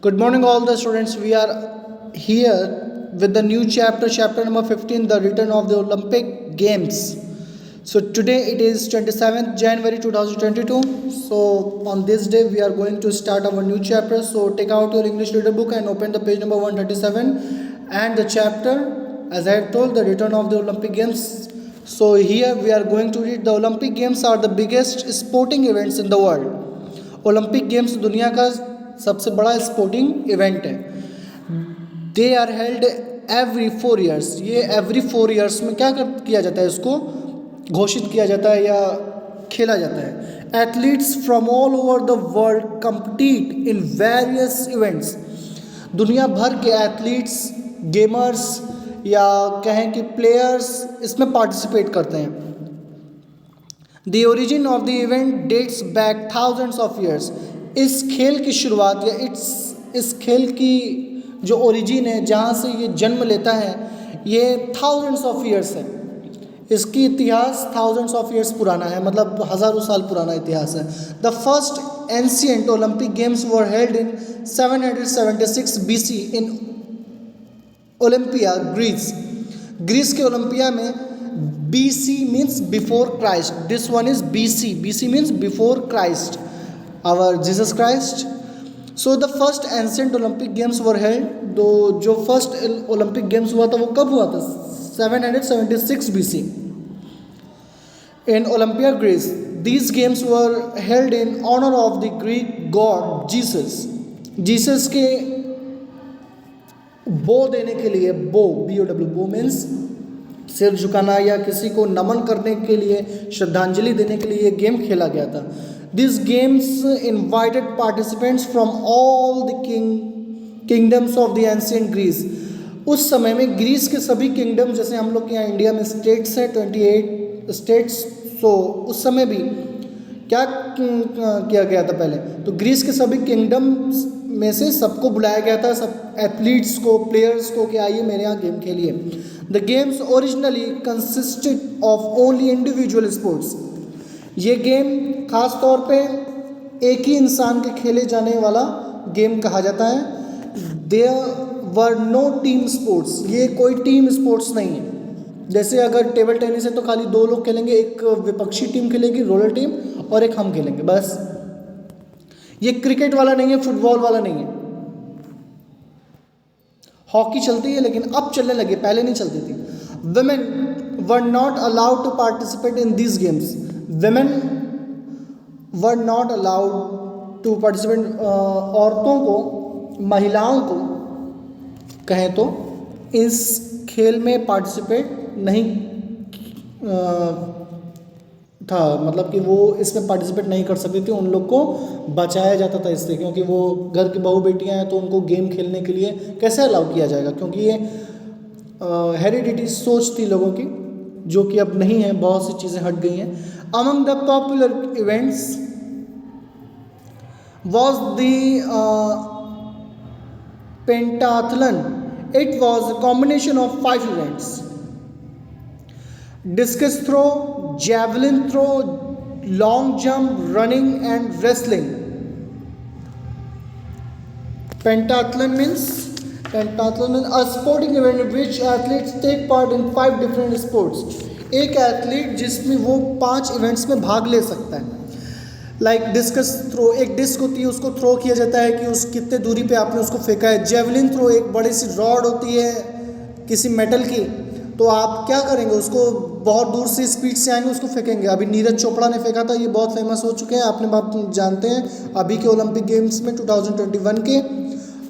Good morning, all the students. We are here with the new chapter, chapter number 15, the return of the Olympic Games. So today it is 27th January 2022. So on this day we are going to start our new chapter. So take out your English reader book and open the page number 137 and the chapter, as I have told, the return of the Olympic Games. So here we are going to read the Olympic Games are the biggest sporting events in the world. Olympic games दुनिया का सबसे बड़ा sporting event है. They are held every 4 years. ये every 4 years में क्या किया जाता है, इसको घोषित किया जाता है या खेला जाता है. Athletes from all over the world compete in various events. दुनिया भर के एथलीट्स, गेमर्स या कहें कि प्लेयर्स इसमें पार्टिसिपेट करते हैं. The origin of the event dates back thousands of years. इस खेल की शुरुआत या इस खेल की जो ओरिजिन है, जहाँ से ये जन्म लेता है, ये thousands of years है. इसकी इतिहास thousands of years पुराना है, मतलब हज़ारों साल पुराना इतिहास है. The first ancient Olympic Games were held in 776 BC in Olympia, Greece. Greece के ओलंपिया में BC means before Christ. This one is BC. BC means before Christ, our Jesus Christ. So the first ancient Olympic Games were held. तो जो first Olympic Games हुआ था वो कब हुआ था? 776 BC in Olympia, Greece. These games were held in honor of the Greek god Jesus. Jesus के बो देने के लिए, बो BOW, बो means सिर झुकाना या किसी को नमन करने के लिए, श्रद्धांजलि देने के लिए ये गेम खेला गया था. This games invited participants from all the kingdoms of the ancient Greece. उस समय में ग्रीस के सभी किंगडम, जैसे हम लोग के यहाँ इंडिया में स्टेट्स हैं 28 स्टेट्स, सो उस समय भी क्या किया गया था पहले, तो ग्रीस के सभी किंगडम्स में से सबको बुलाया गया था, सब एथलीट्स को, प्लेयर्स को, कि आइए मेरे यहाँ गेम खेलिए. The games originally consisted of only individual sports. ये गेम खास तौर पे एक ही इंसान के खेले जाने वाला गेम कहा जाता है. There were no team sports. ये कोई टीम स्पोर्ट्स नहीं है. जैसे अगर टेबल टेनिस है तो खाली 2 लोग खेलेंगे, एक विपक्षी टीम खेलेगी, रोलर टीम, और एक हम खेलेंगे, बस. ये क्रिकेट वाला नहीं है, फुटबॉल वाला नहीं है. हॉकी चलती है लेकिन अब चलने लगी, पहले नहीं चलती थी. Women were not allowed to participate in these games. Women were not allowed to participate. औरतों को, महिलाओं को कहें तो इस खेल में पार्टिसिपेट नहीं था, मतलब कि वो इसमें पार्टिसिपेट नहीं कर सकती थी. उन लोग को बचाया जाता था इससे, क्योंकि वो घर की बहू बेटियां हैं, तो उनको गेम खेलने के लिए कैसे अलाउ किया जाएगा, क्योंकि ये हेरिडिटी सोच थी लोगों की, जो कि अब नहीं है. बहुत सी चीज़ें हट गई हैं. Among the popular events was the pentathlon. It was a combination of 5 events: discus throw, javelin throw, long jump, running and wrestling. Pentathlon means a sporting event in which athletes take part in 5 different sports. एक athlete जिसमें वो 5 events में भाग ले सकता है. Like discus throw, एक disc होती है, उसको थ्रो किया जाता है कि उस कितने दूरी पे आपने उसको फेंका है. जेवलिन थ्रो एक बड़ी सी रॉड होती है किसी मेटल की, तो आप क्या करेंगे, उसको बहुत दूर से स्पीड से आएंगे, उसको फेंकेंगे. अभी नीरज चोपड़ा ने फेंका था, ये बहुत फेमस हो चुके हैं, आपने बात जानते हैं. अभी के ओलंपिक गेम्स में 2021 के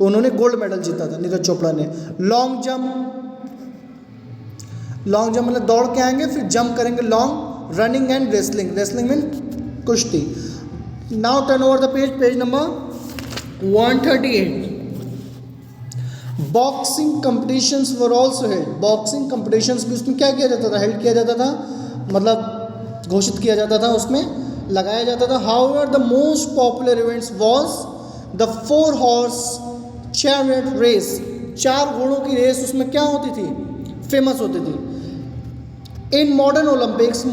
उन्होंने गोल्ड मेडल जीता था, नीरज चोपड़ा ने. लॉन्ग जंप मतलब दौड़ के आएंगे फिर जंप करेंगे, long. Running and wrestling. Wrestling mean कुश्ती. Now turn over the page number 138. Boxing competitions were also held. Boxing competitions भी उसमें क्या किया जाता था, हेल्ड किया जाता था, मतलब घोषित किया जाता था, उसमें लगाया जाता था. However the most popular events was the 4 horse chariot race. 4 घोड़ों की रेस उसमें क्या होती थी, फेमस होती थी. इन मॉडर्न ओलंपिक्स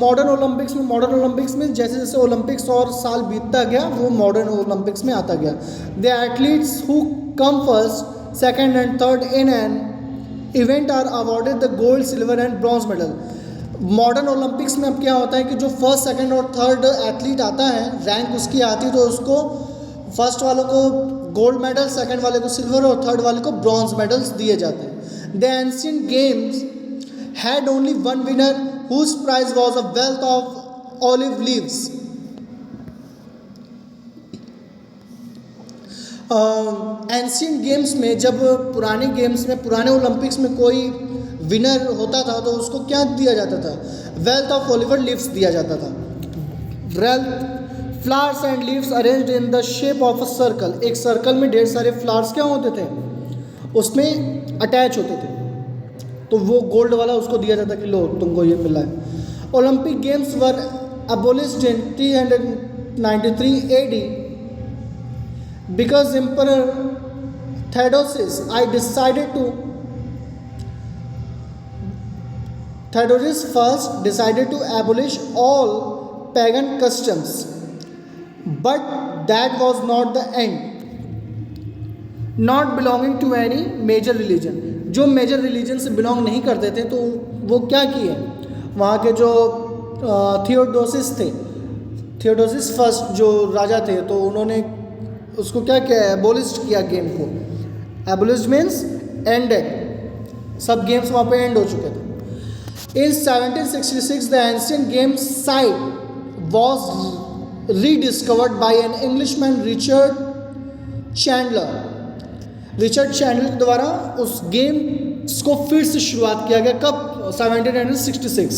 में जैसे जैसे ओलंपिक्स और साल बीतता गया वो मॉडर्न ओलंपिक्स में आता गया. The athletes who come first second and third in an event are awarded the gold silver and bronze medal. Modern Olympics में अब क्या होता है कि जो फर्स्ट सेकंड और थर्ड एथलीट आता है, रैंक उसकी आती है, तो उसको फर्स्ट वालों को गोल्ड मेडल, सेकंड वाले को सिल्वर और थर्ड वाले को ब्रॉन्ज मेडल्स दिए जाते हैं. The ancient games had only one winner whose prize was a wealth of olive leaves. Ancient games में, जब पुराने गेम्स में, पुराने ओलंपिक्स में कोई विनर होता था तो उसको क्या दिया जाता था? वेल्थ ऑफ ओलिवर लीव्स दिया जाता था. Wealth flowers and leaves arranged in the shape of a circle. एक सर्कल में ढेर सारे फ्लावर्स क्या होते थे? उसमें अटैच होते थे. तो वो गोल्ड वाला उसको दिया जाता कि लो तुमको ये मिला है. Olympic games were abolished in 393 AD because Emperor Theodosius first decided to abolish all pagan customs, but that was not the end. Not belonging to any major religion. जो मेजर रिलीजन से बिलोंग नहीं करते थे तो वो क्या किए? वहाँ के जो थियोडोसिस फर्स्ट जो राजा थे, तो उन्होंने उसको क्या किया? एबोलिस्ट किया गेम को. Abolished means ended. सब गेम्स वहाँ पे एंड हो चुके थे. In 1766 the ancient games site was rediscovered by an Englishman Richard Chandler के द्वारा उस गेम्स को फिर से शुरुआत किया गया. कब? 1766.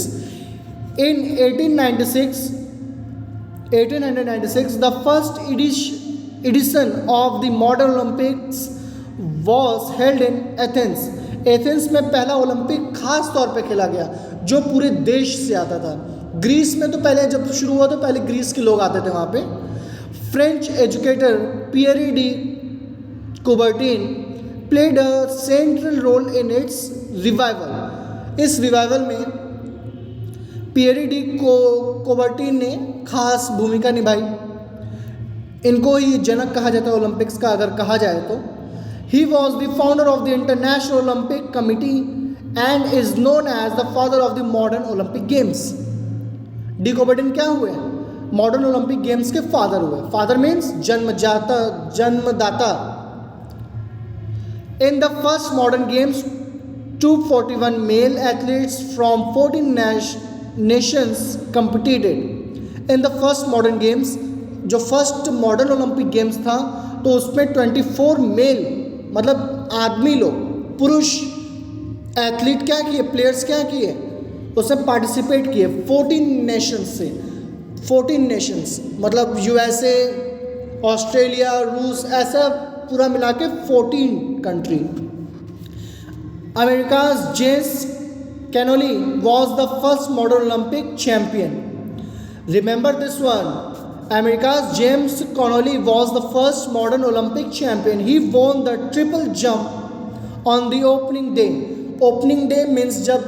इन 1896 the first edition of the modern Olympics was held in Athens. Athens में पहला ओलंपिक खास तौर पे खेला गया जो पूरे देश से आता था. ग्रीस में तो पहले जब शुरू हुआ तो पहले ग्रीस के लोग आते थे वहाँ पे. French educator Pierre de Coubertin played a central role in its revival. इस रिवाइवल में पियरी डी कुबर्टिन ने खास भूमिका निभाई. इनको ही जनक कहा जाता है ओलंपिक्स का अगर कहा जाए तो. He was the founder of the International Olympic Committee and is known as the father of the modern Olympic Games. D Coubertin क्या हुए? मॉडर्न ओलंपिक गेम्स के फादर हुए. फादर मीन्स जन्मदाता. In the first modern games, 241 male athletes from 14 nations competed. In the first modern games, जो first modern Olympic games था तो उसमें 24 mail मतलब आदमी लोग, पुरुष एथलीट क्या किए? प्लेयर्स क्या किए? उसमें पार्टिसिपेट किए 14 नेशंस से. 14 नेशंस मतलब USA, ऑस्ट्रेलिया, रूस, ऐसा पूरा मिला के 14 country. America's James Connolly was the first modern Olympic champion. Remember this one. America's James Connolly was the first modern Olympic champion. He won the triple jump on the opening day. Opening day means जब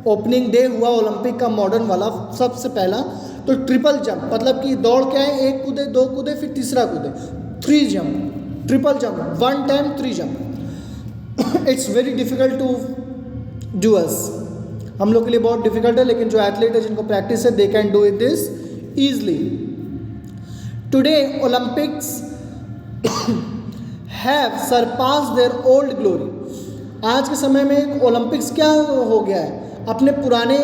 opening day हुआ Olympic का modern वाला सबसे पहला, तो triple jump मतलब कि दौड़ के आए, एक कूदे, दो कूदे, फिर तीसरा कूदे, 3 jump. Triple jump, 1 time 3 jump. It's very difficult to do us. हम लोग के लिए बहुत डिफिकल्ट है, लेकिन जो एथलीट है जिनको प्रैक्टिस है they can do it this easily. Today Olympics have surpass their old glory. आज के समय में ओलंपिक्स क्या हो गया है? अपने पुराने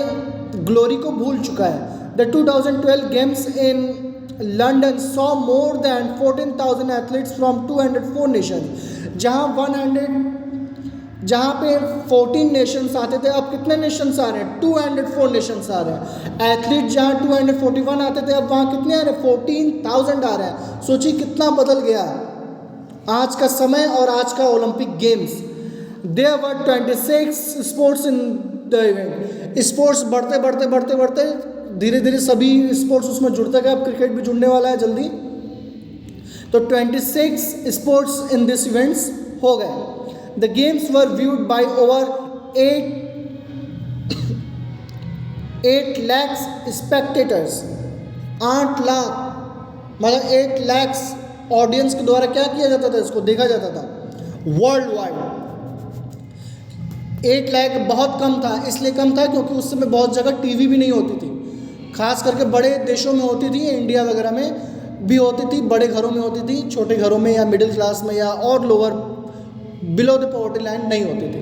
ग्लोरी को भूल चुका है. The 2012 games in London saw more than 14,000 athletes from 204 nations. जहाँ पे 14 नेशंस आते थे, अब कितने नेशंस आ रहे हैं? 204 नेशंस आ रहे हैं. एथलीट जहाँ 241 आते थे, अब वहाँ कितने आ रहे हैं? 14,000 आ रहे हैं. सोचिए कितना बदल गया आज का समय और आज का Olympic games. There were 26 sports in the event. Sports बढ़ते धीरे धीरे सभी स्पोर्ट्स उसमें जुड़ते गए. अब क्रिकेट भी जुड़ने वाला है जल्दी. तो 26 स्पोर्ट्स इन दिस इवेंट्स हो गए. The games were viewed by over 8 lakh spectators, 8 lakh मतलब 8 लाख ऑडियंस के द्वारा क्या किया जाता था, इसको देखा जाता था वर्ल्ड वाइड। 8 लाख बहुत कम था, इसलिए कम था क्योंकि उस समय बहुत जगह टीवी भी नहीं होती थी, खास करके बड़े देशों में होती थी, इंडिया वगैरह में भी होती थी, बड़े घरों में होती थी, छोटे घरों में या मिडिल क्लास में या और lower below the poverty line नहीं होती थी।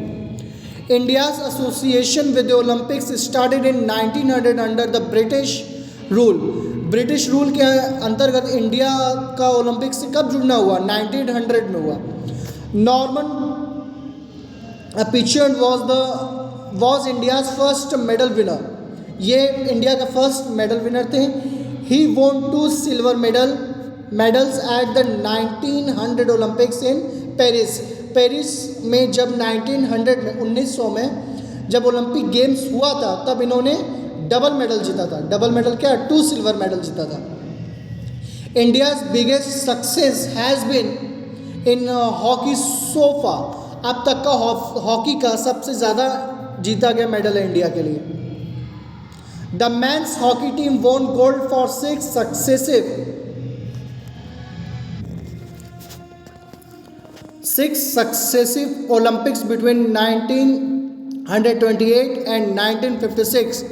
India's association with the Olympics started in 1900 under the British rule. British rule के अंतर्गत इंडिया का ओलंपिक्स से कब जुड़ना हुआ? 1900 में हुआ। Norman Pritchard was India's first medal winner, ये इंडिया का फर्स्ट मेडल विनर थे। He won 2 silver medals at the 1900 Olympics in Paris. Paris में जब 1900 में 1900 में जब ओलंपिक गेम्स हुआ था तब इन्होंने डबल मेडल जीता था। डबल मेडल क्या? 2 सिल्वर मेडल जीता था। India's biggest success has been in hockey so far. अब तक का हॉकी का सबसे ज़्यादा जीता गया मेडल है इंडिया के लिए। द मेंस हॉकी टीम वोन gold for 6 successive Olympics between 1928 and 1956।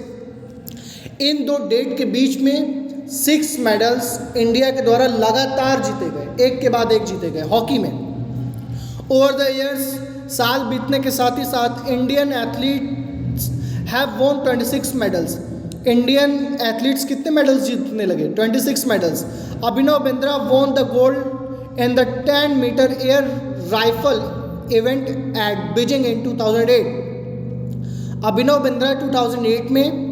इन दो डेट के बीच में 6 मेडल्स इंडिया के द्वारा लगातार जीते गए, एक के बाद एक जीते गए हॉकी में। ओवर द ईयर्स, साल बीतने के साथ ही साथ Indian athletes have won 26 medals. Indian athletes कितने मेडल्स जीतने लगे? 26 medals. Abhinav Bindra won the gold in the 10 metre air rifle event at Beijing in 2008। Abhinav Bindra 2008 में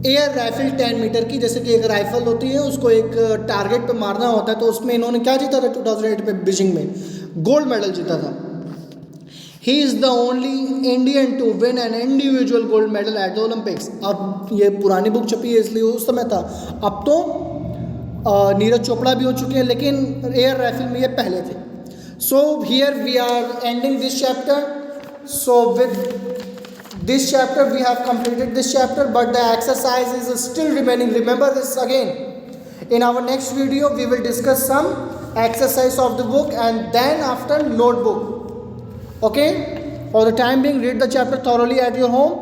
एयर राइफल 10 मीटर की, जैसे कि एक राइफल होती है उसको एक टारगेट पे मारना होता है, तो उसमें इन्होंने क्या जीता था 2008 में बीजिंग में? गोल्ड मेडल जीता था। He is the only Indian to win an individual gold medal at the Olympics. अब ये पुरानी बुक छपी है इसलिए उस समय था, अब तो नीरज चोपड़ा भी हो चुके हैं, लेकिन एयर राइफल में ये पहले थे। So here we are ending this chapter. So with this chapter we have completed this chapter, but the exercise is still remaining. Remember this again. In our next video we will discuss some exercise of the book and then after notebook. Okay, for the time being, read the chapter thoroughly at your home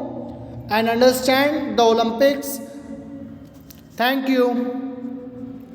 and understand the Olympics. Thank you.